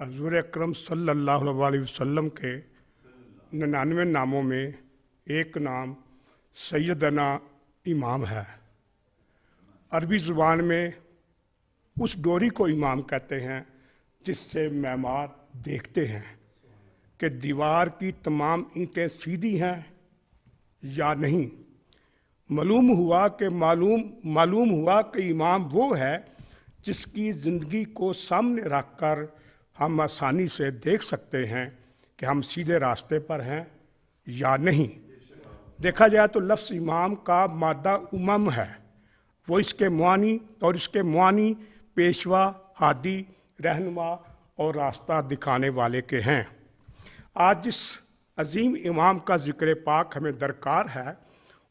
حضور اکرم صلی اللہ علیہ وسلم کے 99 ناموں میں ایک نام سیدنا امام ہے۔ عربی زبان میں اس ڈوری کو امام کہتے ہیں جس سے معمار دیکھتے ہیں کہ دیوار کی تمام اینٹیں سیدھی ہیں یا نہیں۔ معلوم ہوا کہ امام وہ ہے جس کی زندگی کو سامنے رکھ کر ہم آسانی سے دیکھ سکتے ہیں کہ ہم سیدھے راستے پر ہیں یا نہیں۔ دیکھا جائے تو لفظ امام کا مادہ امم ہے، وہ اس کے معانی پیشوا، ہادی، رہنما اور راستہ دکھانے والے کے ہیں۔ آج جس عظیم امام کا ذکر پاک ہمیں درکار ہے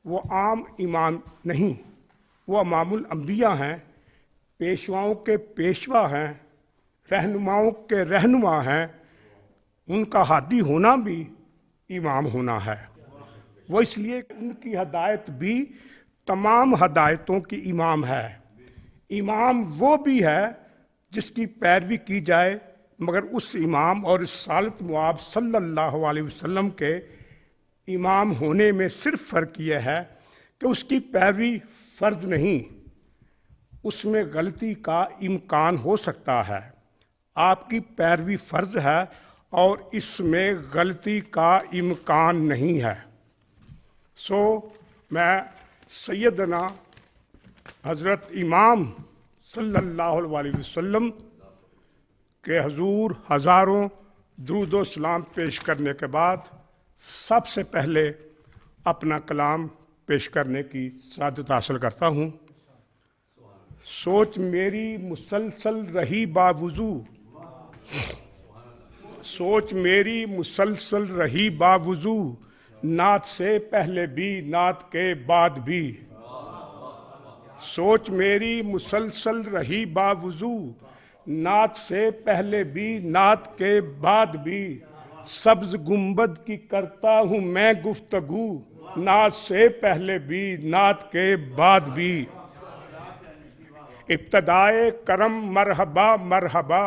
وہ عام امام نہیں، وہ امام الانبیاء ہیں، پیشواؤں کے پیشوا ہیں، رہنماؤں کے رہنما ہیں۔ ان کا ہادی ہونا بھی امام ہونا ہے۔ وہ اس لیے ان کی ہدایت بھی تمام ہدایتوں کی امام ہے۔ امام وہ بھی ہے جس کی پیروی کی جائے، مگر اس امام اور رسالت مآب صلی اللہ علیہ وسلم کے امام ہونے میں صرف فرق یہ ہے کہ اس کی پیروی فرض نہیں، اس میں غلطی کا امکان ہو سکتا ہے۔ آپ کی پیروی فرض ہے اور اس میں غلطی کا امکان نہیں ہے۔ میں سیدنا حضرت امام صلی اللہ علیہ وسلم کے حضور ہزاروں درود و سلام پیش کرنے کے بعد سب سے پہلے اپنا کلام پیش کرنے کی سعادت حاصل کرتا ہوں۔ سوچ میری مسلسل رہی باوضو، سوچ میری مسلسل رہی باوضو، نعت سے پہلے بھی نعت کے بعد بھی۔ سوچ میری مسلسل رہی باوضو، نعت سے پہلے بھی نعت کے بعد بھی۔ سبز گنبد کی کرتا ہوں میں گفتگو، نعت سے پہلے بھی نعت کے بعد بھی۔ ابتدائے کرم مرحبا مرحبا،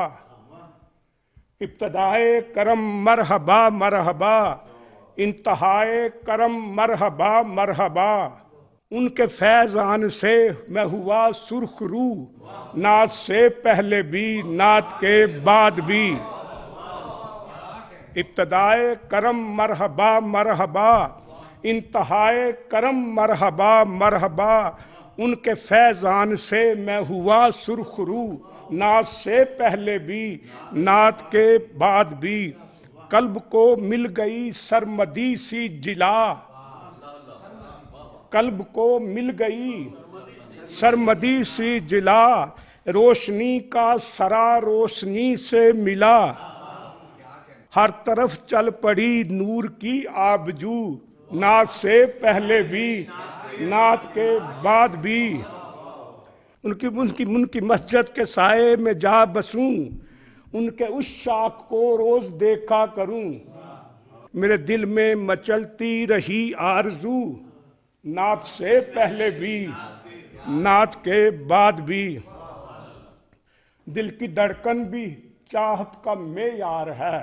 ابتدائے کرم مرحبا مرحبا، انتہائے کرم مرحبا مرحبا۔ ان کے فیضان سے میں ہوا سرخ رو، نعت سے پہلے بھی نعت کے بعد بھی۔ ابتدائے کرم مرحبا مرحبا، انتہائے کرم مرحبا مرحبا۔ ان کے فیضان سے میں ہوا سرخ رو، نعت سے پہلے بھی نعت کے بعد بھی۔ قلب کو مل گئی سرمدی سی جلا، قلب کو مل گئی سرمدی سی جلا، روشنی کا سرا روشنی سے ملا۔ ہر طرف چل پڑی نور کی آبجو، نعت سے پہلے بھی نعت کے بعد بھی۔ ان کی مسجد کے سائے میں جا بسوں، ان کے اس شاخ کو روز دیکھا کروں۔ میرے دل میں مچلتی رہی آرزو، نعت سے پہلے بھی نعت کے بعد بھی۔ دل کی دھڑکن بھی چاہت کا معیار ہے،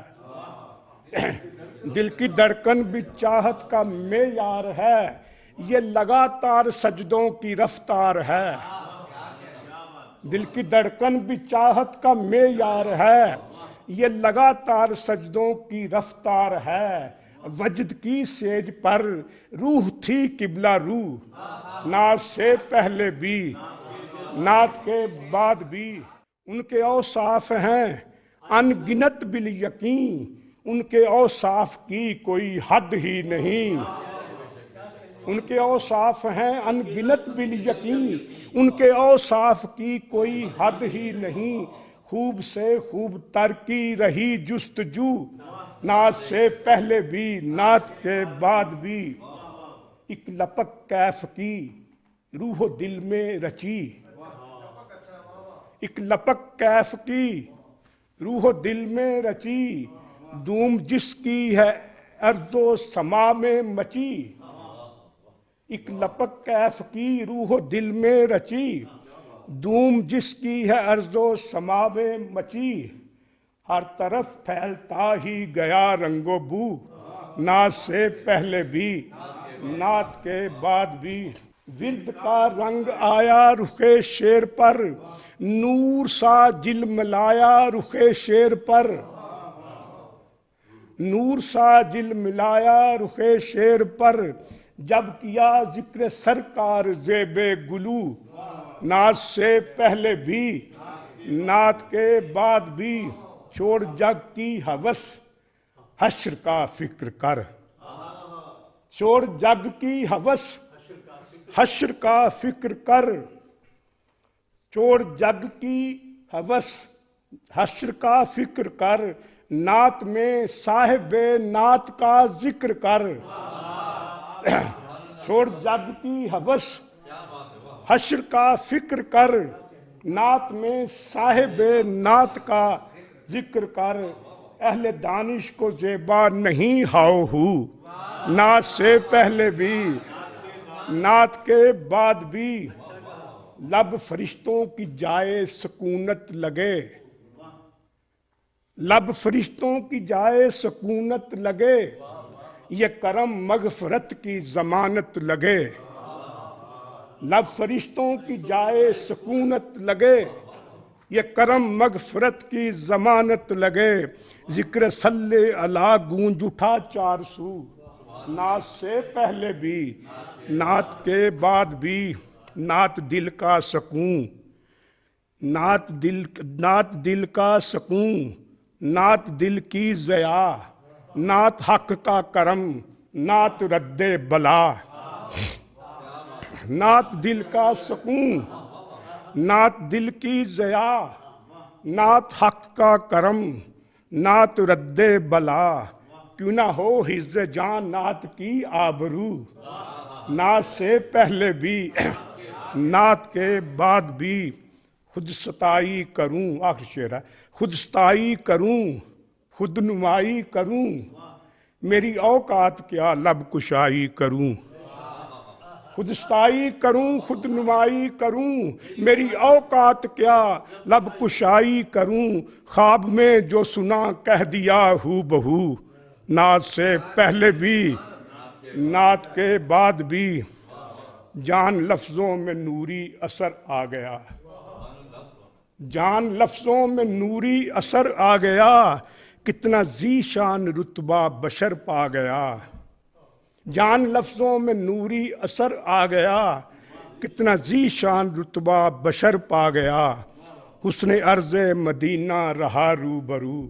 دل کی دھڑکن بھی چاہت کا معیار ہے، یہ لگاتار سجدوں کی رفتار ہے۔ دل کی دھڑکن بھی چاہت کا معیار ہے، یہ لگاتار سجدوں کی رفتار ہے۔ وجد کی سیج پر روح تھی قبلہ رو، نعت سے پہلے بھی نعت کے بعد بھی۔ ان کے اوصاف ہیں ان گنت بالیقین، ان کے اوصاف کی کوئی حد ہی نہیں۔ ان کے اوصاف ہیں ان گنت بالیقین، ان کے اوصاف کی کوئی حد ہی نہیں۔ خوب سے خوب تر کی رہی جستجو، نعت سے پہلے بھی نعت کے بعد بھی۔ ایک لپک کیف کی روح و دل میں رچی، ایک لپک کیف کی روح و دل میں رچی، دھوم جس کی ہے ارض و سما میں مچی۔ ایک لپک کیف کی روح و دل میں رچی، دھوم جس کی ہے ارض و سما میں مچی۔ ہر طرف پھیلتا ہی گیا رنگ و بو، نعت سے پہلے بھی نعت کے بعد بھی، ورد کا رنگ آیا رخ شیر پر، نور سا جلملایا رخ شیر پر، نور سا جلملایا رخ شیر پر، جب کیا ذکر سرکار زیب گلو، نعت سے پہلے بھی نعت کے بعد بھی، چھوڑ جگ کی ہوس حشر کا فکر کر، چھوڑ جگ کی ہوس حشر کا فکر کر، چھوڑ جگ کی ہوس حشر کا فکر کر، نعت میں صاحب نعت کا ذکر کر، چھوڑ جگ کی ہوس حشر کا فکر کر، نعت میں صاحب نعت کا ذکر کر، اہل دانش کو زیبا نہیں ہاؤ ہو، نعت سے پہلے بھی نعت کے بعد بھی، لب فرشتوں کی جائے سکونت لگے، لب فرشتوں کی جائے سکونت لگے، یہ کرم مغفرت کی ضمانت لگے، لب فرشتوں کی جائے سکونت لگے، یہ کرم مغفرت کی ضمانت لگے، ذکر صلی اللہ گونج اٹھا چار سو، نعت سے پہلے بھی نعت کے بعد بھی، نعت دل کا سکون، نعت دل کا سکون، نعت دل کی ضیا، نعت حق کا کرم، نعت رد بلا، نعت دل کا سکون، نعت دل کی ضیا، نعت حق کا کرم، نعت رد بلا، کیوں نہ ہو حفظ جان نعت کی آبرو، نعت سے پہلے بھی نعت کے بعد بھی، خود ستائی کروں، آخر شعر ہے، خود ستائی کروں، خود نمائی کروں، میری اوقات کیا لب کشائی کروں، خود ستائی کروں خود نمائی کروں، میری اوقات کیا لب کشائی کروں، خواب میں جو سنا کہہ دیا ہو بہو، نعت سے پہلے بھی نعت کے بعد بھی، جان لفظوں میں نوری اثر آ گیا، جان لفظوں میں نوری اثر آ گیا، کتنا ذی شان رتبہ بشر پا گیا، جان لفظوں میں نوری اثر آ گیا، کتنا ذی شان رتبہ بشر پا گیا، حسن عرض مدینہ رہا روبرو،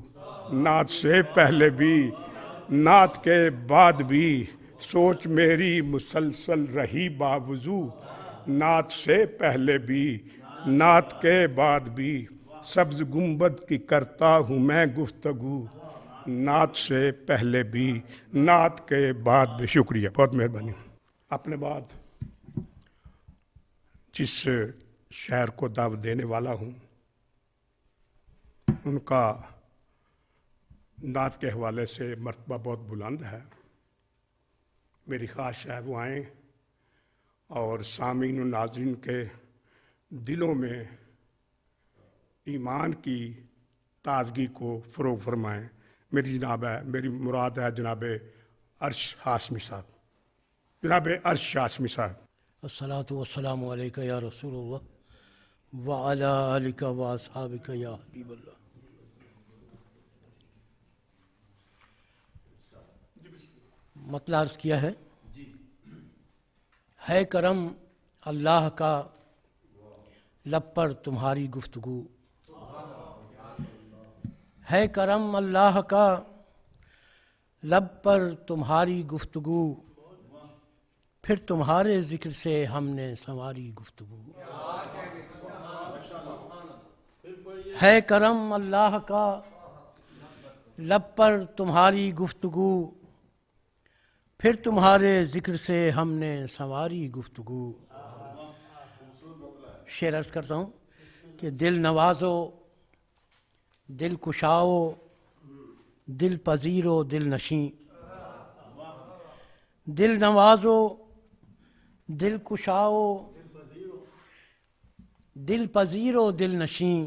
نعت سے پہلے بھی نعت کے بعد بھی، سوچ میری مسلسل رہی باوضو، نعت سے پہلے بھی نعت کے بعد بھی، سبز گنبد کی کرتا ہوں میں گفتگو، نعت سے پہلے بھی نعت کے بعد بھی۔ شکریہ، بہت مہربانی۔ اپنے بعد جس شہر کو دعوت دینے والا ہوں ان کا نعت کے حوالے سے مرتبہ بہت بلند ہے، میری خواہش ہے وہ آئیں اور سامعین و ناظرین کے دلوں میں ایمان کی تازگی کو فروغ فرمائیں۔ میری مراد ہے جناب عرش ہاشمی صاحب، جناب عرش ہاشمی صاحب۔ الصلاۃ والسلام علیک یا رسول اللہ وعلی آلک و اصحابک یا حبیب اللہ۔ مطلع عرض کیا ہے کرم اللہ کا لب پر تمہاری گفتگو، ہے کرم اللہ کا لب پر تمہاری گفتگو، پھر تمہارے ذکر سے ہم نے سنواری گفتگو، ہے کرم اللہ کا لب پر تمہاری گفتگو، پھر تمہارے ذکر سے ہم نے سنواری گفتگو۔ شعر عرض کرتا ہوں کہ دل نوازو، دل کشاؤ، دل پذیرو دل نشیں، دل نوازو، دل کشاؤ، دل پذیرو دل نشیں،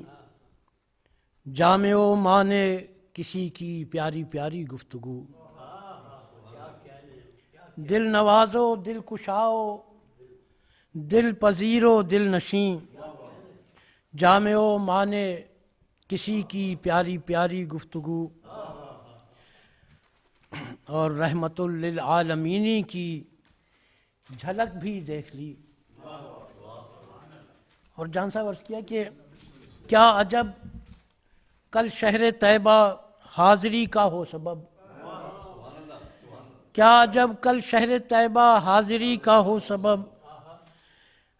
جامع و معنی کسی کی پیاری پیاری گفتگو، دل نوازو دل کشاؤ دل پذیرو دل نشیں، جامع و معنی کسی کی پیاری پیاری گفتگو، اور رحمت للعالمینی کی جھلک بھی دیکھ لی۔ اور جان صاحب عرض کیا کہ کیا عجب کل شہر طیبہ حاضری کا ہو سبب، کیا عجب کل شہر طیبہ حاضری کا ہو سبب،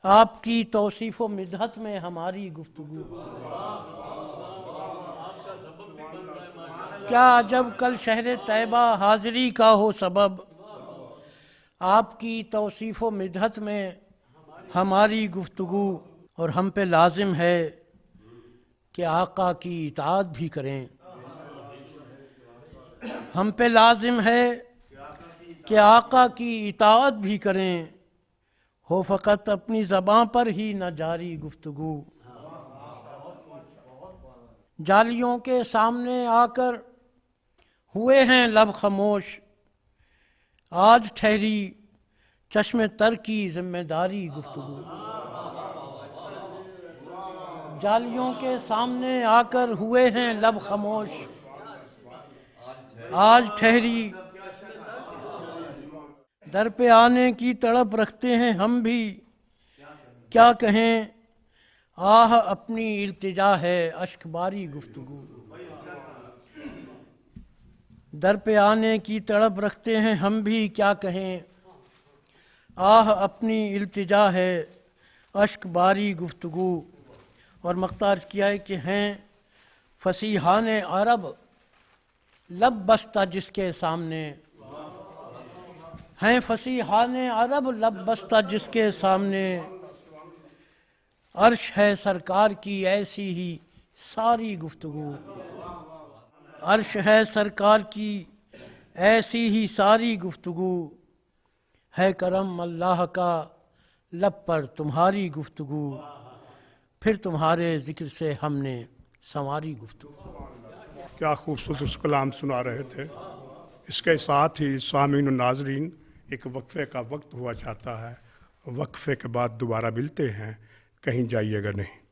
آپ کی توصیف و مدحت میں ہماری گفتگو، کیا عجب کل شہر طیبہ حاضری کا ہو سبب، آپ کی توصیف و مدحت میں ہماری گفتگو، اور ہم پہ لازم ہے کہ آقا کی اطاعت بھی کریں، ہم پہ لازم ہے کہ آقا کی اطاعت بھی کریں، ہو فقط اپنی زبان پر ہی نہ جاری گفتگو، جالیوں کے سامنے آ کر ہوئے ہیں لب خاموش، آج ٹھہری چشم تر کی ذمہ داری گفتگو، جالیوں کے سامنے آ کر ہوئے ہیں لب خاموش، آج ٹھہری در پہ آنے کی تڑپ رکھتے ہیں ہم بھی، کیا کہیں آہ اپنی التجا ہے اشک باری گفتگو، در پہ آنے کی تڑپ رکھتے ہیں ہم بھی، کیا کہیں آہ اپنی التجا ہے اشک باری گفتگو، اور مقطع عرض کیا ہے کہ ہیں فصیحان عرب لب بستہ جس کے سامنے، ہیں فصیحان عرب لب بستہ جس کے سامنے، عرش ہے سرکار کی ایسی ہی ساری گفتگو، عرش ہے سرکار کی ایسی ہی ساری گفتگو، ہے کرم اللہ کا لب پر تمہاری گفتگو، پھر تمہارے ذکر سے ہم نے سنواری گفتگو۔ کیا خوبصورت کلام سنا رہے تھے۔ اس کے ساتھ ہی سامعین و ناظرین ایک وقفے کا وقت ہوا جاتا ہے، وقفے کے بعد دوبارہ ملتے ہیں، کہیں جائیے گا نہیں۔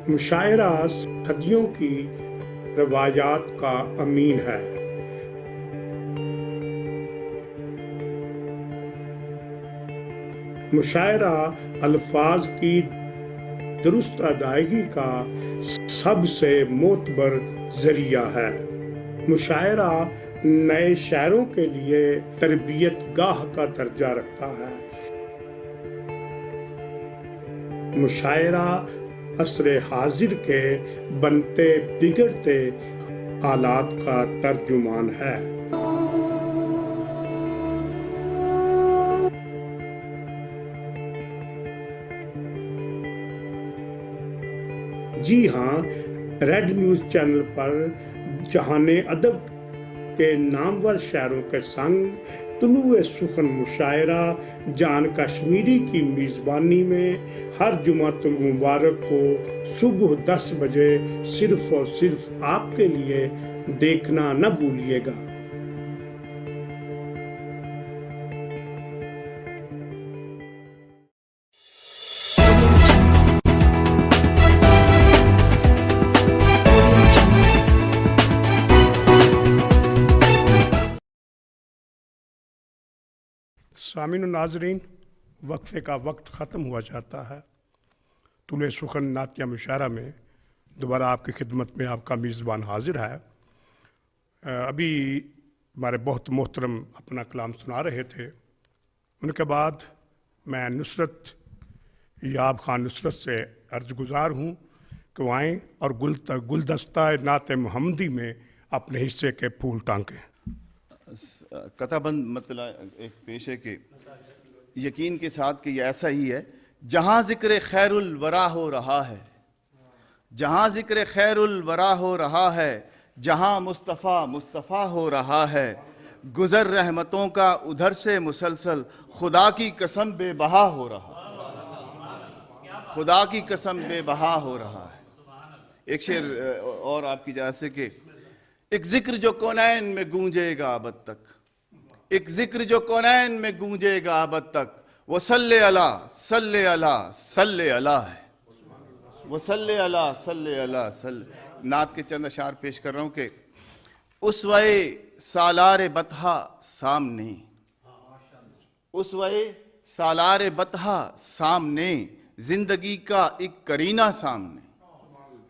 مشاعرہ صدیوں کی روایات کا امین ہے، مشاعرہ الفاظ کی درست ادائیگی کا سب سے معتبر ذریعہ ہے، مشاعرہ نئے شاعروں کے لیے تربیت گاہ کا درجہ رکھتا ہے، مشاعرہ عصر حاضر کے بنتے بگڑتے حالات کا ترجمان ہے۔ جی ہاں، ریڈ نیوز چینل پر جہان ادب کے نامور شاعروں کے سنگ طلوع سخن مشاعرہ جان کشمیری کی میزبانی میں ہر جمعۃ المبارک کو صبح 10 بجے صرف اور صرف آپ کے لیے دیکھنا نہ بھولیے گا۔ سامعین و ناظرین، وقفے کا وقت ختم ہوا جاتا ہے۔ طلوع سخن نعتیہ مشاعرہ میں دوبارہ آپ کی خدمت میں آپ کا میزبان حاضر ہے۔ ابھی ہمارے بہت محترم اپنا کلام سنا رہے تھے، ان کے بعد میں نصرت یاب خان نصرت سے عرض گزار ہوں کہ وہ آئیں اور گلدستہ نعت محمدی میں اپنے حصے کے پھول ٹانکیں۔ قطع بند مطلع ایک پیش ہے کہ یقین کے ساتھ کہ یہ ایسا ہی ہے، جہاں ذکر خیر الورا ہو رہا ہے، جہاں ذکر خیر الورا ہو رہا ہے، جہاں مصطفیٰ مصطفیٰ ہو رہا ہے، گزر رحمتوں کا ادھر سے مسلسل، خدا کی قسم بے بہا ہو رہا ہے، خدا کی قسم بے بہا ہو رہا ہے۔ ایک شعر اور آپ کی اجازت سے کہ ایک ذکر جو کونین میں گونجے گا ابد تک، ایک ذکر جو کونین میں گونجے گا ابد تک، وہ صلی اللہ صلی اللہ صلی اللہ ہے، وہ صلی اللہ صلی اللہ صلی۔ نعت کے چند اشعار پیش کر رہا ہوں کہ اسوائے سالار بطحہ سامنے، اسوائے سالار بطحہ سامنے، زندگی کا ایک کرینہ سامنے،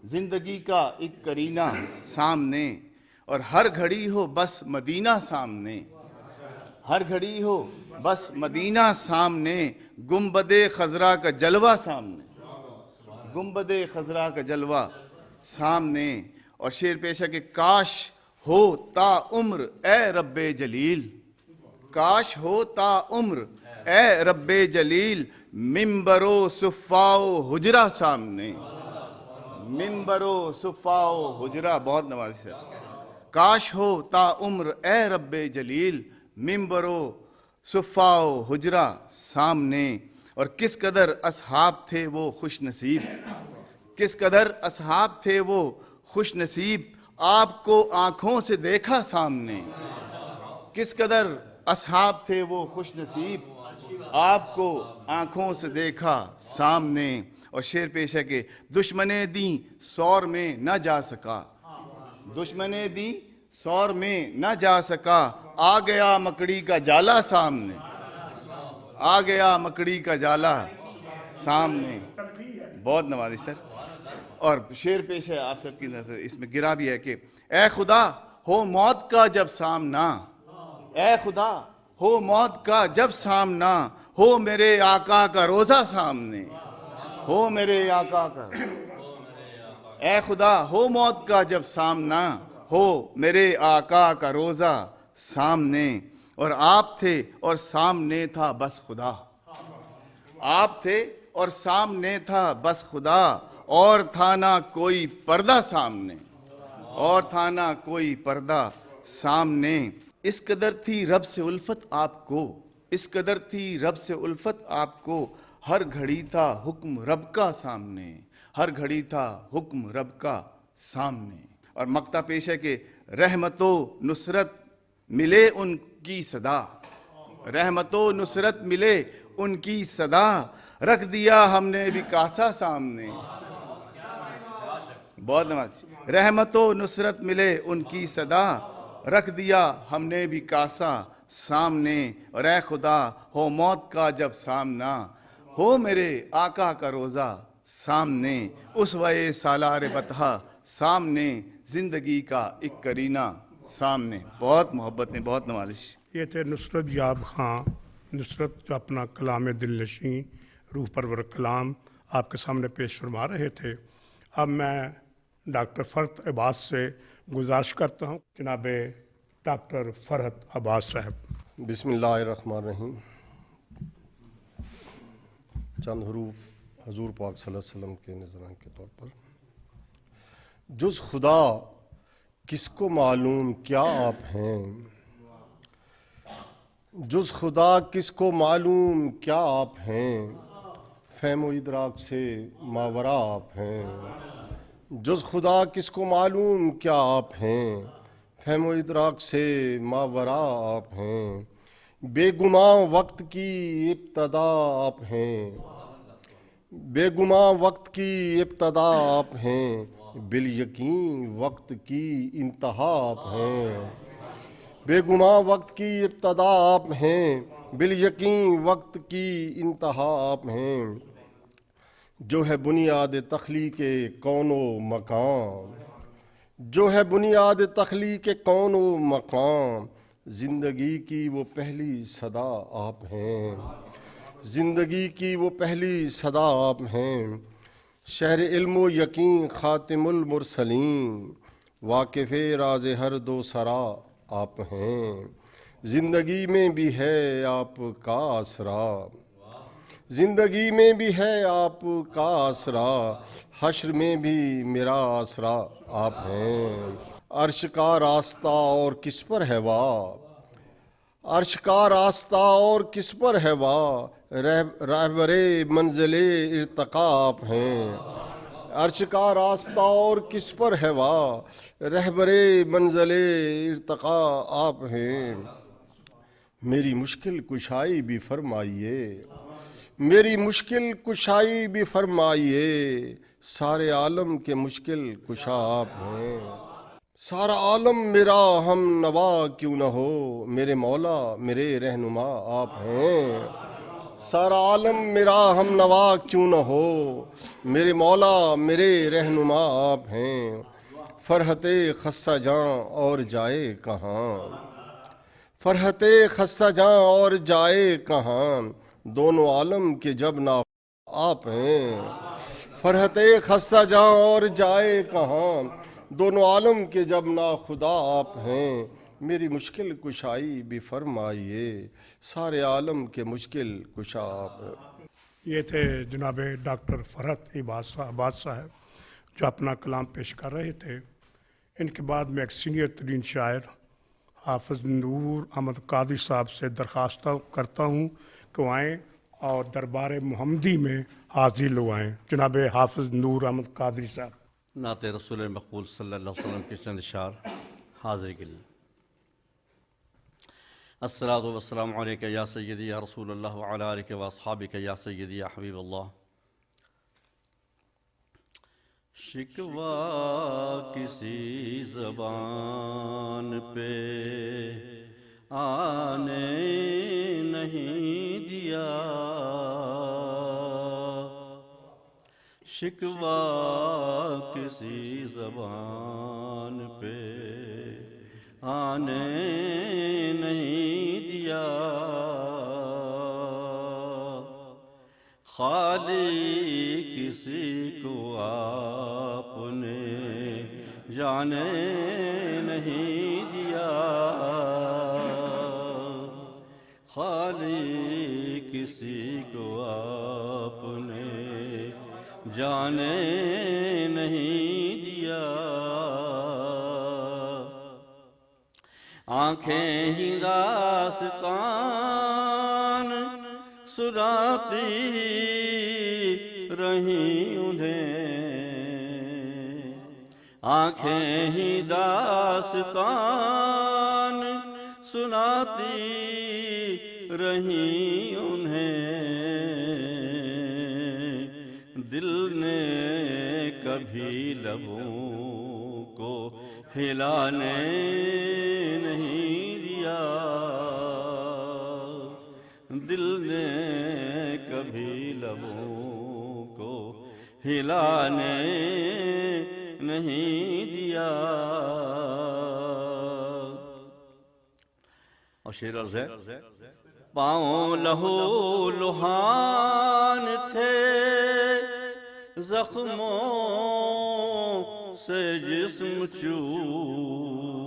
زندگی کا ایک کرینہ سامنے، اور ہر گھڑی ہو بس مدینہ سامنے، ہر گھڑی ہو بس مدینہ سامنے، گنبد خضرا کا جلوہ سامنے، گنبد خضرا کا جلوہ سامنے۔ اور شعر پیش ہے کہ کاش ہو تا عمر اے رب جلیل، کاش ہو تا عمر اے رب جلیل، ممبر و صفا و حجرہ سامنے، ممبر و صفا و حجرہ، بہت نوازش ہے۔ کاش ہو تا عمر اے رب جلیل، ممبر و صفا و حجرہ سامنے۔ اور کس قدر اصحاب تھے وہ خوش نصیب، کس قدر اصحاب تھے وہ خوش نصیب، آپ کو آنکھوں سے دیکھا سامنے، کس قدر اصحاب تھے وہ خوش نصیب، آپ کو آنکھوں سے دیکھا سامنے۔ اور شعر پیش ہے کہ دشمنے دیں سور میں نہ جا سکا، دشمنے دیں سور میں نہ جا سکا، آ گیا مکڑی کا جالا سامنے، آ گیا مکڑی کا جالا سامنے۔ بہت نوازش سر۔ اور شعر پیش ہے آپ سب کی نظر، اس میں گرا بھی ہے کہ اے خدا ہو موت کا جب سامنا، اے خدا ہو موت کا جب سامنا، ہو میرے آقا کا روزہ سامنے، ہو میرے آقا کا، اے خدا ہو موت کا جب سامنا، ہو میرے آقا کا روزہ سامنے۔ اور آپ تھے اور سامنے تھا بس خدا، آپ تھے اور سامنے تھا بس خدا، اور تھا نہ کوئی پردہ سامنے، اور تھا نہ کوئی پردہ سامنے۔ اس قدر تھی رب سے الفت آپ کو، اس قدر تھی رب سے الفت آپ کو، ہر گھڑی تھا حکم رب کا سامنے، ہر گھڑی تھا حکم رب کا سامنے۔ اور مقطع پیش ہے کہ رحمت و نصرت ملے ان کی صدا، رحمت و نصرت ملے ان کی صدا، رکھ دیا ہم نے بھی کاسا سامنے، بہت نماز۔ رحمت و نصرت ملے ان کی صدا، رکھ دیا ہم نے بھی کاسا سامنے۔ اور اے خدا ہو موت کا جب سامنا، ہو میرے آقا کا روزہ سامنے، اسوہ سالار بطحہ سامنے، زندگی کا ایک کرینہ سامنے۔ بہت محبت میں، بہت نوازش۔ یہ تھے نصرت یاب خان، نصرت جو اپنا کلام دل نشیں روح پرور کلام آپ کے سامنے پیش فرما رہے تھے۔ اب میں ڈاکٹر فرحت عباس سے گزارش کرتا ہوں، جناب ڈاکٹر فرحت عباس صاحب۔ بسم اللہ الرحمن الرحیم۔ چند حروف حضور پاک صلی اللہ علیہ وسلم کے نذران کے طور پر۔ جز خدا کس کو معلوم کیا آپ ہیں، جز خدا کس کو معلوم کیا آپ ہیں، فہم و ادراک سے ماورا آپ ہیں، جز خدا کس کو معلوم کیا آپ ہیں، فہم و ادراک سے ماورا آپ ہیں، بے گماں وقت کی ابتدا آپ ہیں، بے گماں وقت کی ابتدا آپ ہیں، بالیقین وقت کی انتہا آپ ہیں، بے گماں وقت کی ابتدا آپ ہیں، بالیقین وقت کی انتہا آپ ہیں، جو ہے بنیاد تخلیق کون و مقام، جو ہے بنیاد تخلیق کون و مقام، زندگی کی وہ پہلی صدا آپ ہیں، زندگی کی وہ پہلی صدا آپ ہیں، شہر علم و یقین خاتم المرسلین، واقف راز ہر دو سرا آپ ہیں، زندگی میں بھی ہے آپ کا اسرا، زندگی میں بھی ہے آپ کا آسرا، حشر میں بھی میرا آسرا آپ ہیں۔ عرش کا راستہ اور کس پر ہے واہ، عرش کا راستہ اور کس پر ہے واہ، رہبر منزل ارتقا آپ ہیں۔ عرش کا راستہ اور کس پر ہے واہ، رہبر منزل ارتقا آپ ہیں۔ میری مشکل کشائی بھی فرمائیے، میری مشکل کشائی بھی فرمائیے، سارے عالم کے مشکل کشا آپ ہیں۔ سارا عالم میرا ہم نوا کیوں نہ ہو، میرے مولا میرے رہنما آپ ہیں۔ سارا عالم میرا ہم نوا کیوں نہ ہو، میرے مولا میرے رہنما آپ ہیں۔ فرحت خستہ جاں اور جائے کہاں، فرحت خستہ جاں اور جائے کہاں، دونوں عالم کے جب نا آپ ہیں۔ فرحت خستہ جاں اور جائے کہاں، دونوں عالم کے جب نا خدا آپ ہیں۔ میری مشکل کشائی بھی فرمائیے، سارے عالم کے مشکل کشا آپ ہیں۔ یہ تھے جناب ڈاکٹر فرحت عباد صاحب جو اپنا کلام پیش کر رہے تھے۔ ان کے بعد میں ایک سینئر ترین شاعر حافظ نور احمد قادری صاحب سے درخواست کرتا ہوں کہ وہ آئیں اور دربار محمدی میں حاضر ہو آئیں۔ جناب حافظ نور احمد قادری صاحب۔ نعت رسول مقبول صلی اللہ علیہ وسلم کے چند اشعار حاضری کے لیے۔ الصلاۃ والسلام علیک یا سیدی یا رسول اللہ وعلی آلک و اصحابک یا سیدی یا حبیب اللہ۔ شکوہ کسی زبان پہ آنے نہیں دیا، شکوہ کسی زبان پہ آنے نہیں دیا، خالی کسی کو آپ نے جانے نہیں دیا، خالی کسی کو آپ نے جانے نہیں دیا، آنکھیں ہی داستان سناتی رہیں انہیں، آنکھیں ہی داستان سناتی رہیں انہیں، دل نے کبھی لبوں کو ہلانے نہیں دیا، دل نے کبھی لبوں کو ہلانے نہیں دیا۔ اور شعر عرض ہے، پاؤں لہو لہان تھے زخموں سے جسم چور،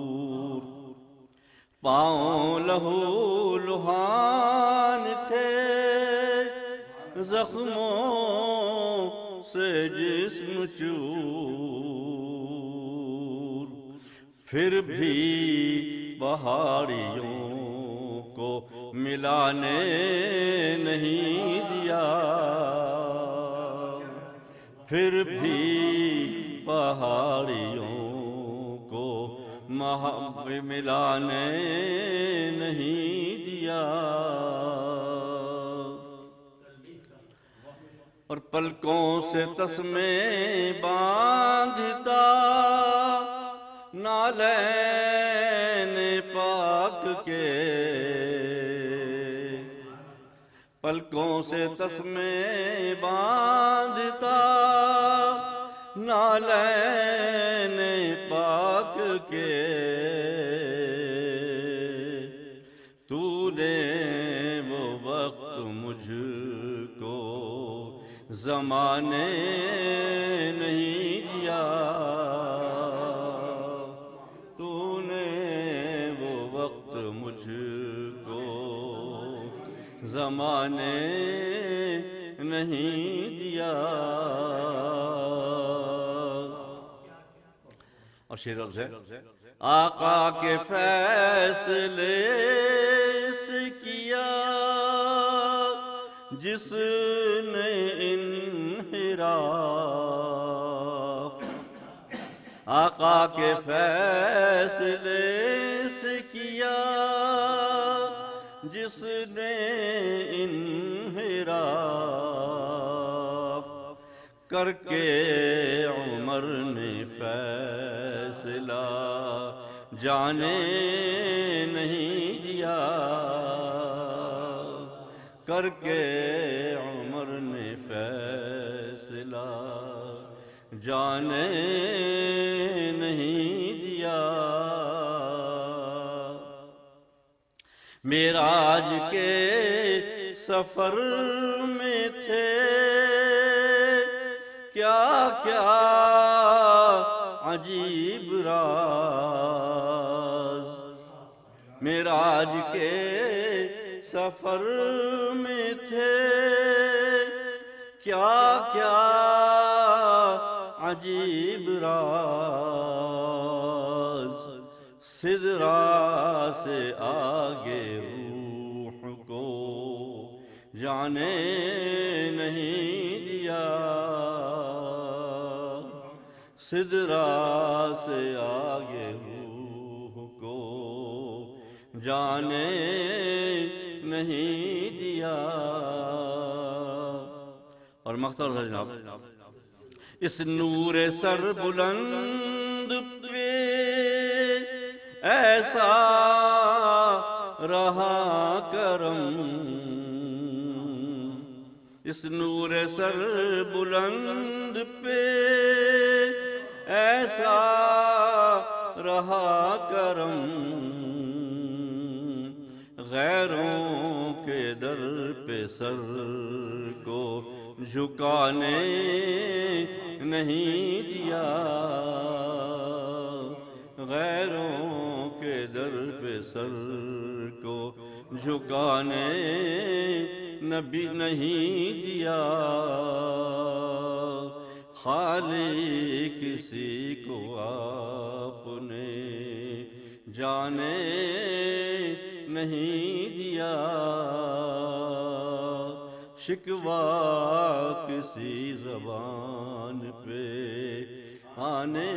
پاؤں لہو لہان تھے زخموں سے جسم چور، پھر بھی پہاڑیوں کو ملانے نہیں دیا، پھر بھی پہاڑیوں کو ملانے نہیں دیا، اور پلکوں سے تسمے باندھتا نالین پاک کے، پلکوں سے تسمے باندھتا نالین پاک کے، تو نے وہ وقت مجھ کو زمانے نہیں دیا، زمانے نہیں دیا. اور شعر عرض ہے آقا کے فیصلے سے کیا جس نے انحراف. آقا کے فیصلے سے کیا جس نے انحراف. کر کے عمر نے فیصلہ جانے نہیں دیا. کر کے عمر نے فیصلہ جانے نہیں دیا. معراج کے سفر میں تھے کیا کیا عجیب راز. معراج کے سفر میں تھے کیا کیا عجیب راز. سدرا سے آگے روح کو جانے نہیں دیا. سدرا سے آگے روح کو جانے نہیں دیا. اور مختصر ہے جناب اس نور سر بلند پہ ایسا رہا کرم. اس نور سر بلند پہ ایسا رہا کرم. غیروں کے در پہ سر کو جھکانے نہیں دیا. غیروں کے در پہ سر کو جھکانے نبی نہیں دیا. خالی کسی کو آپ نے جانے نہیں دیا. شکوہ کسی زبان پہ آنے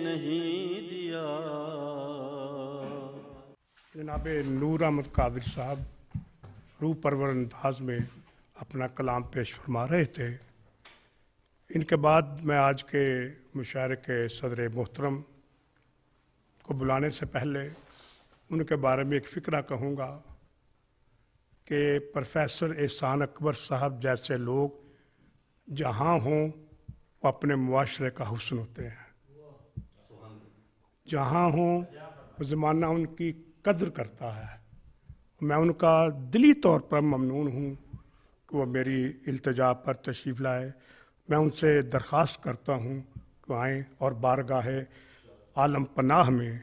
نہیں دیا. جناب نور احمد قادری صاحب روح پرور انداز میں اپنا کلام پیش فرما رہے تھے. ان کے بعد میں آج کے مشاعرے کے صدر محترم کو بلانے سے پہلے ان کے بارے میں ایک فقرہ کہوں گا کہ پروفیسر احسان اکبر صاحب جیسے لوگ جہاں ہوں وہ اپنے معاشرے کا حسن ہوتے ہیں. جہاں ہوں زمانہ ان کی قدر کرتا ہے. میں ان کا دلی طور پر ممنون ہوں کہ وہ میری التجا پر تشریف لائے. میں ان سے درخواست کرتا ہوں کہ آئیں اور بارگاہ عالم پناہ میں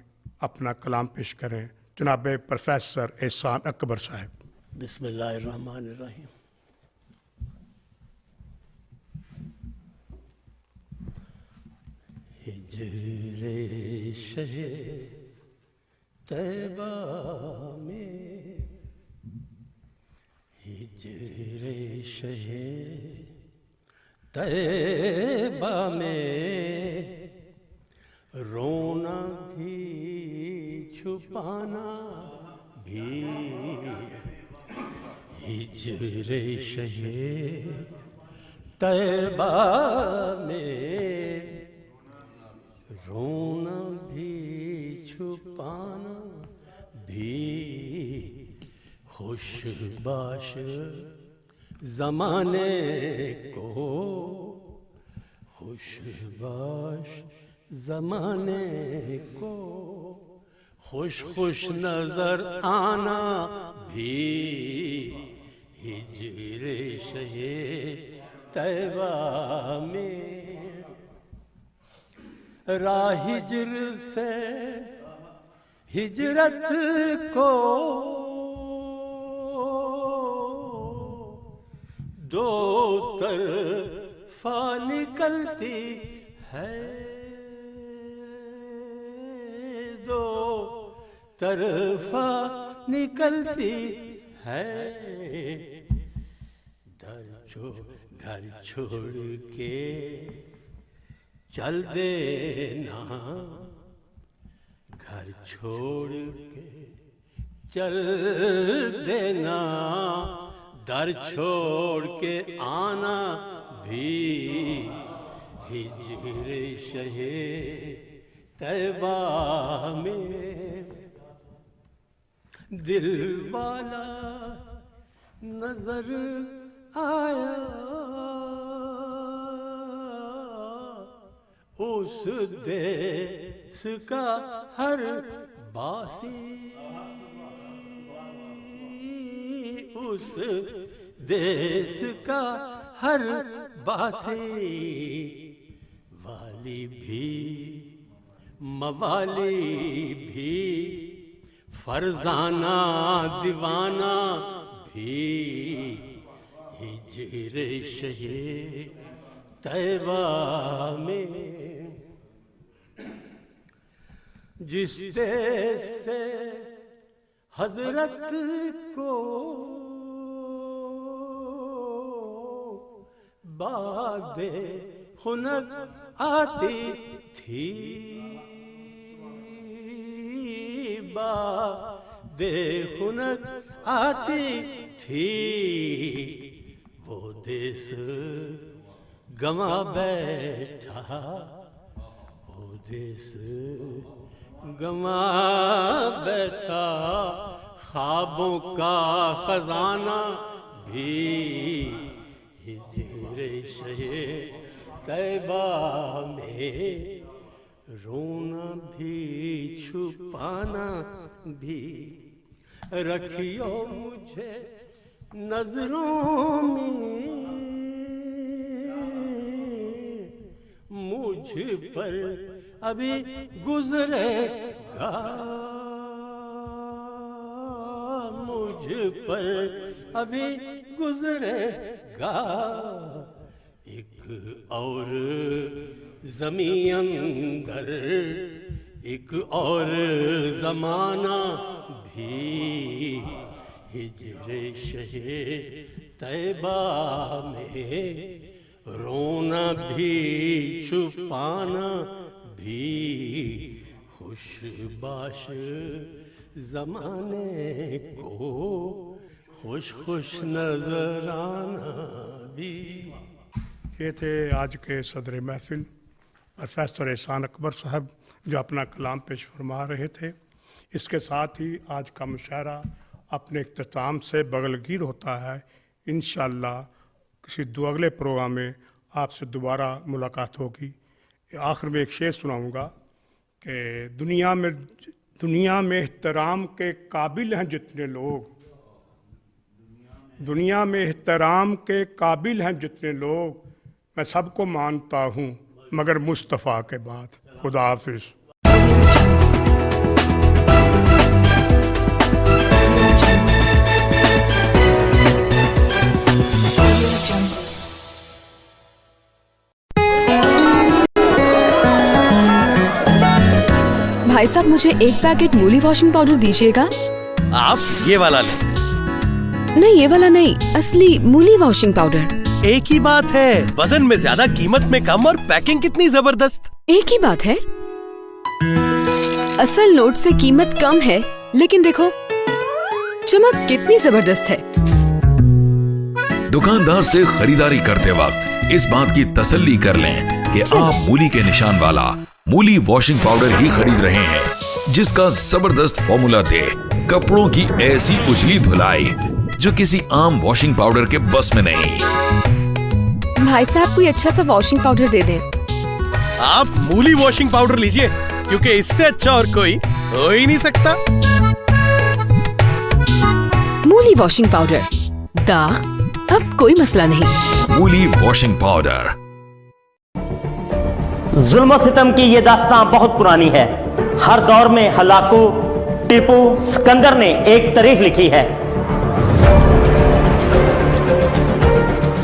اپنا کلام پیش کریں. جناب پروفیسر احسان اکبر صاحب. بسم اللہ الرحمن الرحیم. ہجر شہ طیبہ میں ہجر شہ طیبہ میں رونا بھی چھپانا بھی. ہجر شہ طیبہ میں رونا بھی چھپانا بھی. خوش باش زمانے کو خوش باش زمانے کو خوش خوش نظر آنا بھی. ہجر شہ طیبہ میں راہ ہجر سے ہجرت کو دو طرفہ نکلتی ہے، دو طرفہ نکلتی ہے، گھر چھوڑ کے چل دینا، گھر چھوڑ کے چل دینا، در چھوڑ کے آنا بھی ہجر شہ طیبہ میں، دل والا نظر آیا اس دیس کا ہر باسی، اس دیس کا ہر باسی، والی بھی موالی بھی، فرزانہ دیوانہ بھی، ہجر شہ طیبہ میں، جس دیس سے حضرت کو باد خنک آتی تھی، باد خنک آتی تھی، وہ دیس گما بیٹھا، وہ دیس گما بیٹھا، خوابوں کا خزانہ بھی ہجر شہ طیبہ میں، رونا بھی چھپانا بھی، رکھیو مجھے نظروں میں، مجھ پر ابھی گزرے گا، مجھ پر ابھی گزرے گا، ایک اور زمین اندر ایک اور زمانہ بھی، ہجر شہ طیبہ میں، رونا بھی چھپانا بھی، خوش باش زمانے کو خوش خوش نظر آنا بھی۔ یہ تھے آج کے صدر محفل پروفیسر احسان اکبر صاحب جو اپنا کلام پیش فرما رہے تھے۔ اس کے ساتھ ہی آج کا مشاعرہ اپنے اختتام سے بغلگیر ہوتا ہے۔ انشاءاللہ کسی اگلے پروگرام میں آپ سے دوبارہ ملاقات ہوگی۔ آخر میں ایک شعر سناؤں گا کہ دنیا میں احترام کے قابل ہیں جتنے لوگ، دنیا میں احترام کے قابل ہیں جتنے لوگ، میں سب کو مانتا ہوں مگر مصطفیٰ کے بعد۔ خدا حافظ۔ بھائی صاحب مجھے ایک پیکٹ مولی واشنگ پاؤڈر دیجیے گا۔ آپ یہ والا لیں۔ نہیں یہ والا نہیں، اصلی مولی واشنگ پاؤڈر۔ ایک ہی بات ہے، وزن میں زیادہ قیمت میں کم اور پیکنگ کتنی زبردست۔ ایک ہی بات ہے، اصل نوٹ سے قیمت کم ہے لیکن دیکھو چمک کتنی زبردست ہے۔ دکاندار سے خریداری کرتے وقت اس بات کی تسلی کر لیں کہ آپ مولی کے نشان والا مولی واشنگ پاؤڈر ہی خرید رہے ہیں، جس کا زبردست فارمولا دے کپڑوں کی ایسی اجلی دھلائی جو کسی عام واشنگ پاؤڈر کے بس میں نہیں۔ بھائی صاحب کوئی اچھا سا واشنگ پاؤڈر دے دیں۔ آپ مولی واشنگ پاؤڈر لیجئے، کیونکہ اس سے اچھا اور کوئی ہو ہی نہیں سکتا۔ مولی واشنگ پاؤڈر، داغ اب کوئی مسئلہ نہیں۔ مولی واشنگ پاؤڈر۔ ظلم و ستم کی یہ داستان بہت پرانی ہے۔ ہر دور میں ہلاکو، ٹیپو، سکندر نے ایک تاریخ لکھی ہے۔